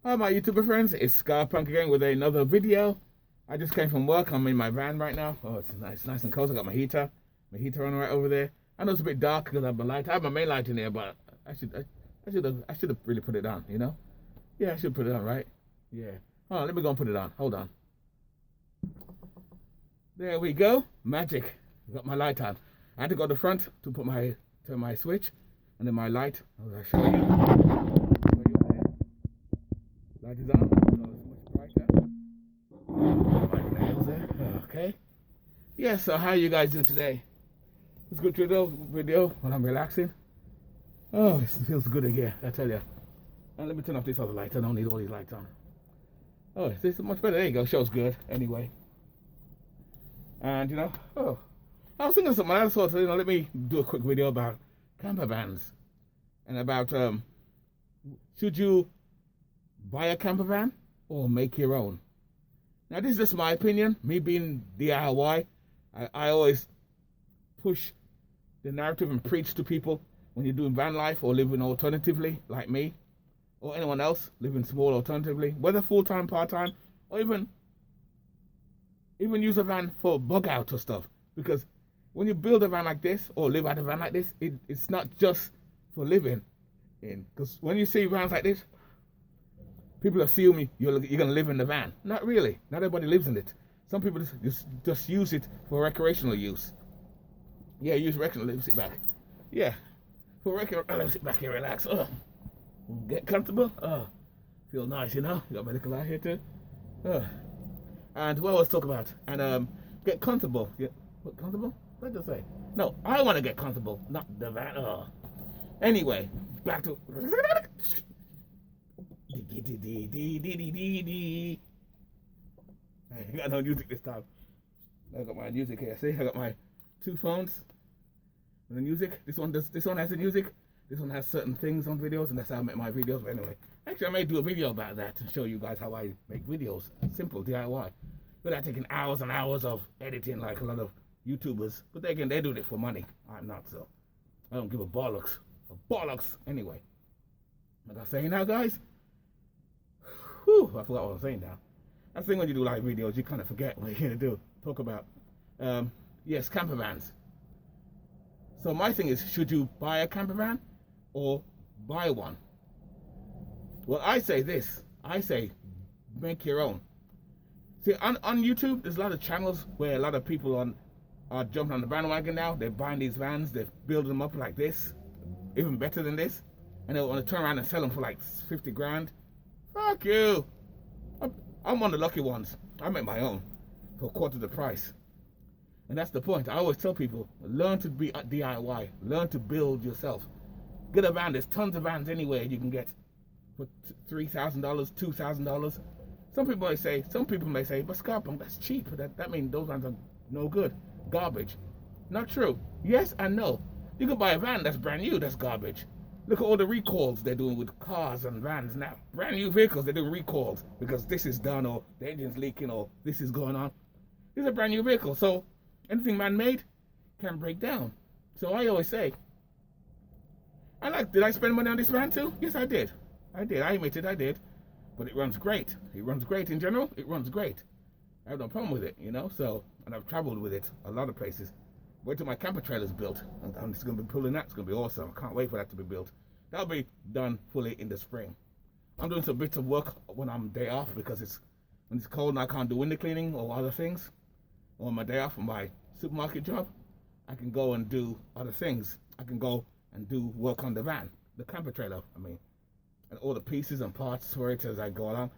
Hi, my YouTuber friends. It's Scarpunk again with another video. I just came from work. I'm in my van right now. Oh, it's nice and cozy. I got my heater on right over there. I know it's a bit dark because I have my light. I have my main light in here, but I should have really put it on. Yeah, I should put it on, right? Yeah. Hold on, let me go and put it on. Hold on. There we go. Magic. Got my light on. I had to go to the front to turn my switch, and then my light. I'll show you. Light is on, so it's much brighter. My nails there. Okay. Yeah, so how you guys doing today? It's good to do video when I'm relaxing. Oh, it feels good again, I tell you. And let me turn off this other light. I don't need all these lights on. Oh, this is much better. There you go. Shows good. Anyway. And I was thinking of something else. So let me do a quick video about camper vans and about should you buy a camper van or make your own. Now, this is just my opinion. Me being DIY, I always push the narrative and preach to people when you're doing van life or living alternatively, like me, or anyone else living small alternatively, whether full-time, part-time, or even use a van for bug out or stuff. Because when you build a van like this or live out a van like this, it's not just for living in. Because when you see vans like this, people assume you're going to live in the van. Not really. Not everybody lives in it. Some people just use it for recreational use. Yeah, use recreational. Let me sit back. Yeah, for recreational. Let me sit back here, relax. Get comfortable. Feel nice, Got my little light here too. And what I was talking about. And get comfortable. Yeah, what, comfortable? What did I say? No, I want to get comfortable, not the van. Anyway, back to. I got no music this time. I got my music here. See, I got my two phones and the music. This one has the music. This one has certain things on videos, and that's how I make my videos. But anyway, actually, I may do a video about that and show you guys how I make videos. Simple DIY, without taking hours and hours of editing like a lot of YouTubers. But they do it for money. I'm not, so I don't give a bollocks. Anyway, like I was saying now, guys. Whew, I forgot what I was saying now. That's the thing when you do live videos, you kind of forget what you're going to do. Talk about, yes, camper vans. So my thing is, should you buy a camper van or buy one? Well, I say this. I say, make your own. See, on YouTube, there's a lot of channels where a lot of people are jumping on the bandwagon now. They're buying these vans. They're building them up like this, even better than this. And they want to turn around and sell them for like 50 grand. Fuck you. I'm one of the lucky ones. I make my own for a quarter the price. And that's the point. I always tell people, learn to be DIY. Learn to build yourself. Get a van. There's tons of vans anywhere you can get for $3,000, $2,000. Some people may say, but Scarpunk, that's cheap. That means those vans are no good. Garbage. Not true. Yes and no. You can buy a van that's brand new, that's garbage. Look at all the recalls they're doing with cars and vans now. Brand new vehicles, they're doing recalls because this is done or the engine's leaking or this is going on. These are brand new vehicles, so anything man-made can break down. So I always say, did I spend money on this van too? Yes, I did. I admit it, I did. But it runs great. It runs great in general. It runs great. I have no problem with it, So, and I've traveled with it a lot of places. Wait till my camper trailer's built. I'm just going to be pulling that. It's going to be awesome. I can't wait for that to be built. That'll be done fully in the spring. I'm doing some bits of work when I'm day off because when it's cold and I can't do window cleaning or other things. Or on my day off from my supermarket job, I can go and do other things. I can go and do work on the van, the camper trailer, and all the pieces and parts for it as I go along.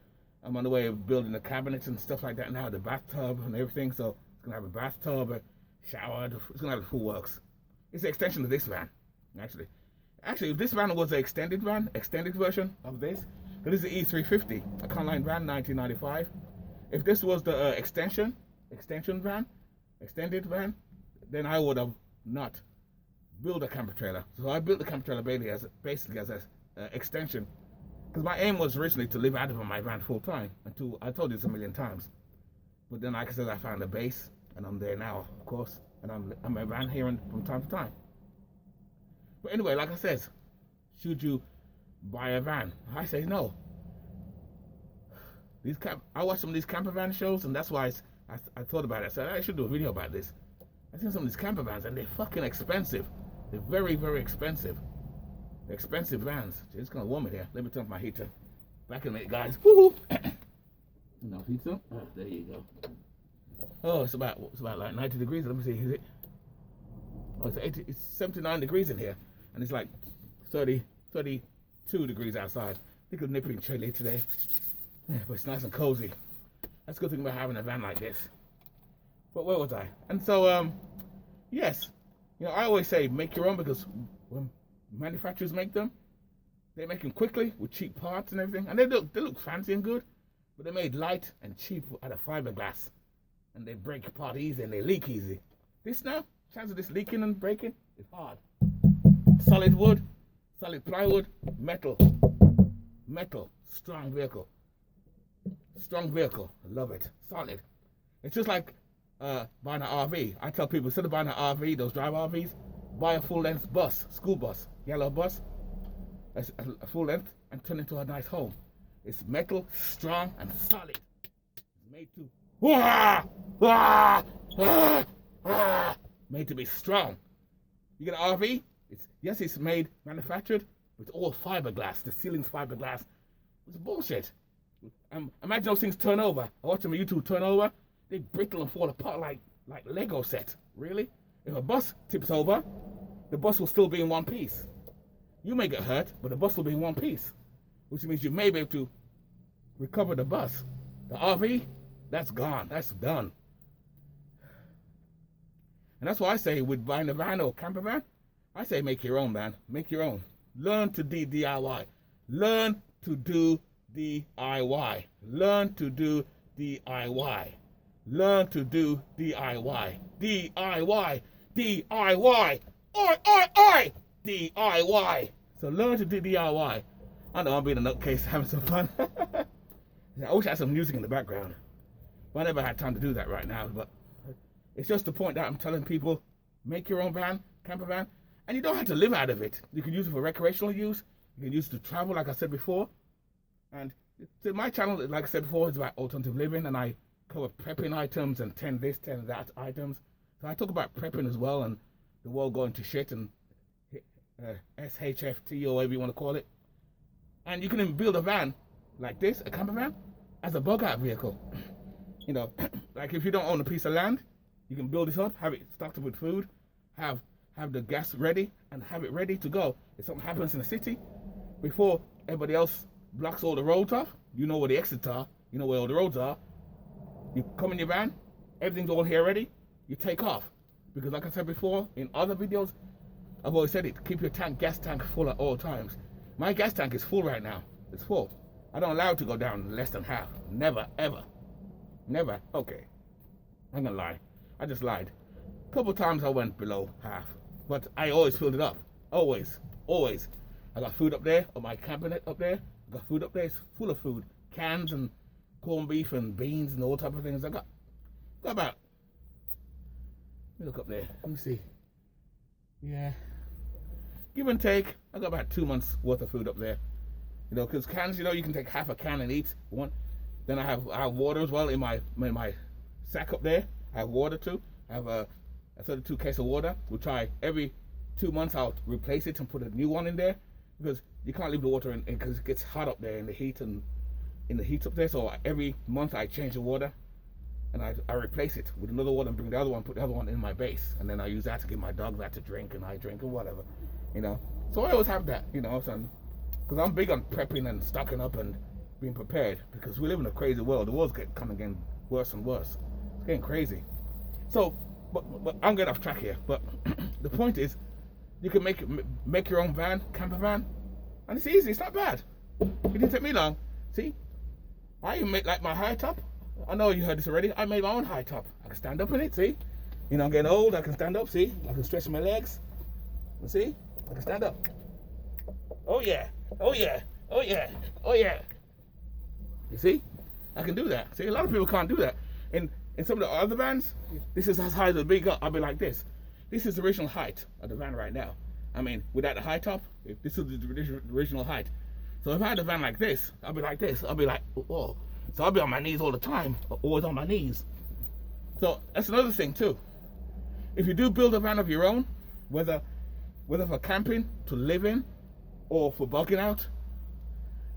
I'm on the way of building the cabinets and stuff like that now, the bathtub and everything. So it's going to have a bathtub, showered. It's going to have the full works. It's an extension of this van, actually. If this van was an extended version of this, because this is the E350, a Econoline van, 1995. If this was the extended van, then I would have not built a camper trailer. So I built the camper trailer basically as an extension. Because my aim was originally to live out of my van full time. I told you this a million times. But then, like I said, I found a base, and I'm there now, of course. And I'm around here from time to time. But anyway, like I said, should you buy a van? I say no. I watch some of these camper van shows, and that's why I thought about it. I said I should do a video about this. I've seen some of these camper vans, and they're fucking expensive. They're very, very expensive. They're expensive vans. It's gonna warm it here. Let me turn off my heater. Back in a minute, guys. Woohoo! No heater. Oh, there you go. Oh, it's about like 90 degrees. Let me see. Is it? Oh, it's 79 degrees in here, and it's like 32 degrees outside. I think it's nipping chilly today, but it's nice and cozy. That's a good thing about having a van like this. But where was I? And so, yes, I always say make your own, because when manufacturers make them, they make them quickly with cheap parts and everything, and they look fancy and good, but they're made light and cheap out of fiberglass, and they break apart easy and they leak easy. This now, chance of this leaking and breaking is hard. Solid wood, solid plywood, metal, strong vehicle. I love it. Solid. It's just like buying an RV. I tell people, instead of buying an RV, those drive RVs, buy a full-length bus, school bus, yellow bus, a full length, and turn it into a nice home. It's metal, strong, and solid. It's made to made to be strong. You get an RV, it's manufactured, but it's all fiberglass. The ceiling's fiberglass. It's bullshit. Imagine those things turn over. I watch them on YouTube turn over. They brittle and fall apart like Lego set. Really? If a bus tips over, the bus will still be in one piece. You may get hurt, but the bus will be in one piece, which means you may be able to recover the bus. The RV, that's gone. That's done. And that's why I say with buying a van or camper van, I say make your own, man. Make your own. Learn to do DIY. Learn to do DIY. Learn to do DIY. Learn to do DIY. DIY. DIY. I. DIY. So learn to do DIY. I know I'm being a nutcase, having some fun. I wish I had some music in the background, but I never had time to do that right now. But it's just the point that I'm telling people: make your own van, camper van, and you don't have to live out of it. You can use it for recreational use. You can use it to travel, like I said before. And my channel, like I said before, is about alternative living, and I cover prepping items and 10 this, 10 that items. So I talk about prepping as well, and the world going to shit, and SHFT or whatever you want to call it. And you can even build a van like this, a camper van, as a bug out vehicle. Like if you don't own a piece of land, you can build this up, have it stocked up with food, have the gas ready, and have it ready to go. If something happens in the city, before everybody else blocks all the roads off, you know where the exits are, you know where all the roads are. You come in your van, everything's all here ready, you take off. Because like I said before, in other videos, I've always said it, keep your gas tank full at all times. My gas tank is full right now. It's full. I don't allow it to go down less than half. Never, ever. Never. Okay. I'm gonna lie. I just lied. A couple times I went below half, but I always filled it up. Always. Always. I got food up there, on my cabinet up there. I got food up there. It's full of food. Cans and corned beef and beans and all type of things. I got about, let me look up there. Let me see. Yeah. Give and take, I got about 2 months worth of food up there. Because cans, you can take half a can and eat one. Then I have water as well in my sack up there. I have water too. I have a 32 case of water. We'll try every 2 months. I'll replace it and put a new one in there, because you can't leave the water in because it gets hot up there in the heat up there. So every month I change the water, and I replace it with another one and bring the other one, put the other one in my base, and then I use that to give my dog that to drink, and I drink and whatever. So I always have that, because I'm big on prepping and stocking up and being prepared, because we live in a crazy world. The world's getting worse and worse. It's getting crazy. So, but I'm getting off track here. But the point is, you can make your own van, camper van, and it's easy. It's not bad. It didn't take me long. See, I even made like my high top. I know you heard this already. I made my own high top. I can stand up in it. See, I'm getting old. I can stand up. See, I can stretch my legs. See, I can stand up. Oh yeah. Oh yeah. Oh yeah. Oh yeah. You see, I can do that. See, a lot of people can't do that. In some of the other vans, this is as high as it'll be. I'll be like this. This is the original height of the van right now. I mean, without the high top, this is the original height. So if I had a van like this, I'll be like this. I'll be like, oh. So I'll be on my knees all the time, always on my knees. So that's another thing too. If you do build a van of your own, whether for camping, to live in, or for bugging out,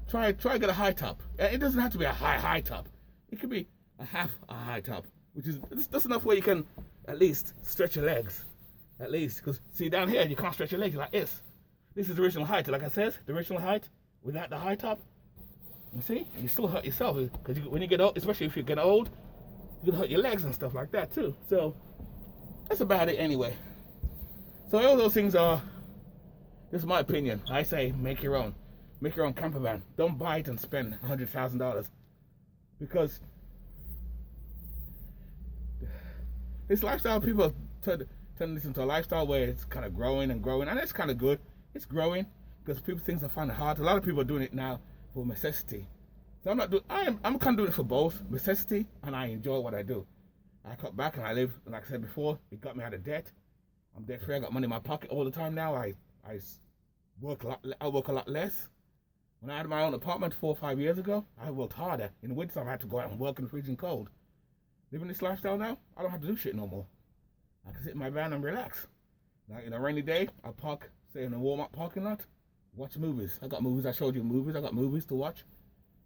try get a high top. It doesn't have to be a high top. It could be a half a high top, which is just enough where you can at least stretch your legs. At least, because see down here you can't stretch your legs like this. This is the original height. Like I said, the original height without the high top. You see, you still hurt yourself because when you get old, especially if you get old, you can hurt your legs and stuff like that too. So that's about it anyway. So all those things are, this is my opinion. I say make your own camper van. Don't buy it and spend $100,000 because this lifestyle, people turn this into a lifestyle where it's kind of growing and growing, and it's kind of good. It's growing because people things are finding it hard. A lot of people are doing it now for necessity. So I'm not doing. I'm kind of doing it for both necessity, and I enjoy what I do. I cut back and I live, like I said before, it got me out of debt. I'm debt free. I got money in my pocket all the time now. I work a lot less. When I had my own apartment 4 or 5 years ago, I worked harder. In the winter, I had to go out and work in the freezing cold. Living this lifestyle now, I don't have to do shit no more. I can sit in my van and relax. Like in a rainy day, I park, say in a Walmart parking lot, watch movies. I got movies. I showed you movies. I got movies to watch.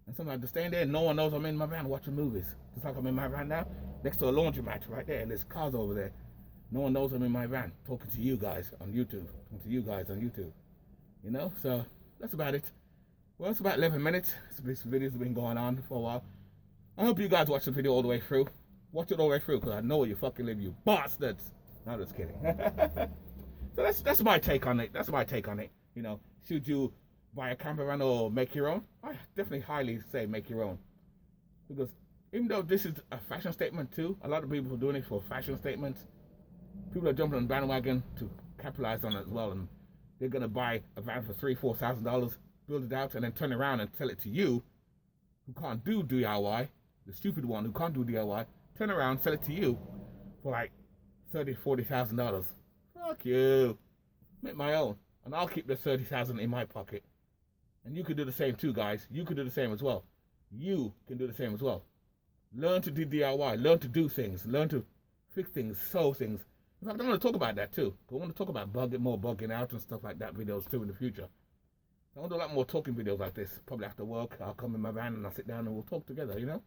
And sometimes I just stay in there. No one knows I'm in my van watching movies. Just like I'm in my van now, next to a laundromat right there, and there's cars over there. No one knows I'm in my van talking to you guys on YouTube. You know, so that's about it. Well, it's about 11 minutes. This video's been going on for a while. I hope you guys watch the video all the way through. Watch it all the way through, because I know you fucking live, you bastards. No, just kidding. So that's my take on it. That's my take on it. You know, should you buy a camper van or make your own? I definitely highly say make your own. Because even though this is a fashion statement too, a lot of people are doing it for fashion statements. People are jumping on the bandwagon to capitalize on it as well, and they're gonna buy a van for $3,000-4,000, build it out, and then turn around and sell it to you, who can't do DIY, the stupid one who can't do DIY. Turn around, sell it to you for like $30,000-40,000. Fuck you. Make my own, and I'll keep the $30,000 in my pocket. And you could do the same too, guys. You could do the same as well. You can do the same as well. Learn to do DIY. Learn to do things. Learn to fix things, sew things. In fact, I want to talk about that too. I want to talk about bugging out and stuff like that videos too in the future. I want to do a lot more talking videos like this. Probably after work, I'll come in my van and I'll sit down and we'll talk together, you know?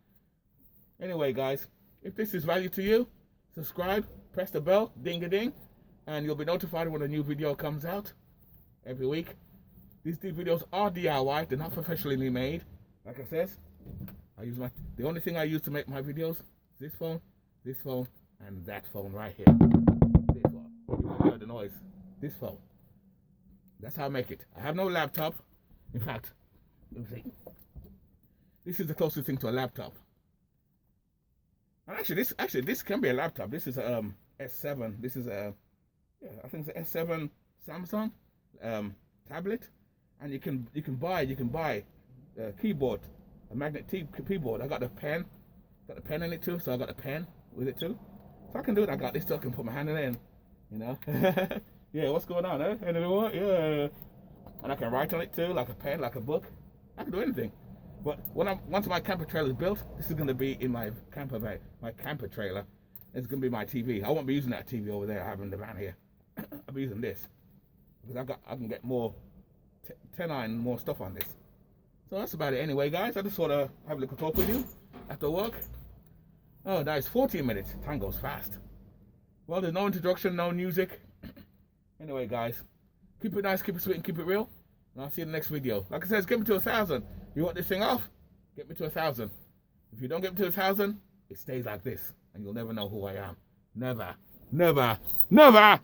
Anyway, guys, if this is value to you, subscribe, press the bell, ding-a-ding, and you'll be notified when a new video comes out every week. These videos are DIY. They're not professionally made. Like I said, the only thing I use to make my videos is this phone, and that phone right here. This one. You can hear the noise. This phone. That's how I make it. I have no laptop. In fact, let me see. This is the closest thing to a laptop. And actually, this can be a laptop. This is a S7. This is I think it's an S7 Samsung tablet, and you can buy a keyboard, a magnetic keyboard. I got the pen in it too, so I got a pen with it too. So I can do it. I got this stuff. I can put my hand in it, and, you know. Yeah, what's going on, eh? Anyone? Yeah. And I can write on it too, like a pen, like a book. I can do anything. But once my camper trailer is built, this is going to be in my camper van. My camper trailer is going to be my TV. I won't be using that TV over there I have in the van here. I'll be using this because I can get more 10 more stuff on this. So that's about it anyway, guys. I just want to have a little talk with you after work. Oh, that is 14 minutes. Time goes fast. Well, there's no introduction, no music. Anyway, guys, keep it nice, keep it sweet, and keep it real. And I'll see you in the next video. Like I said, get me to 1,000. You want this thing off? Get me to 1,000. If you don't get me to 1,000, it stays like this, and you'll never know who I am. Never. Never. Never.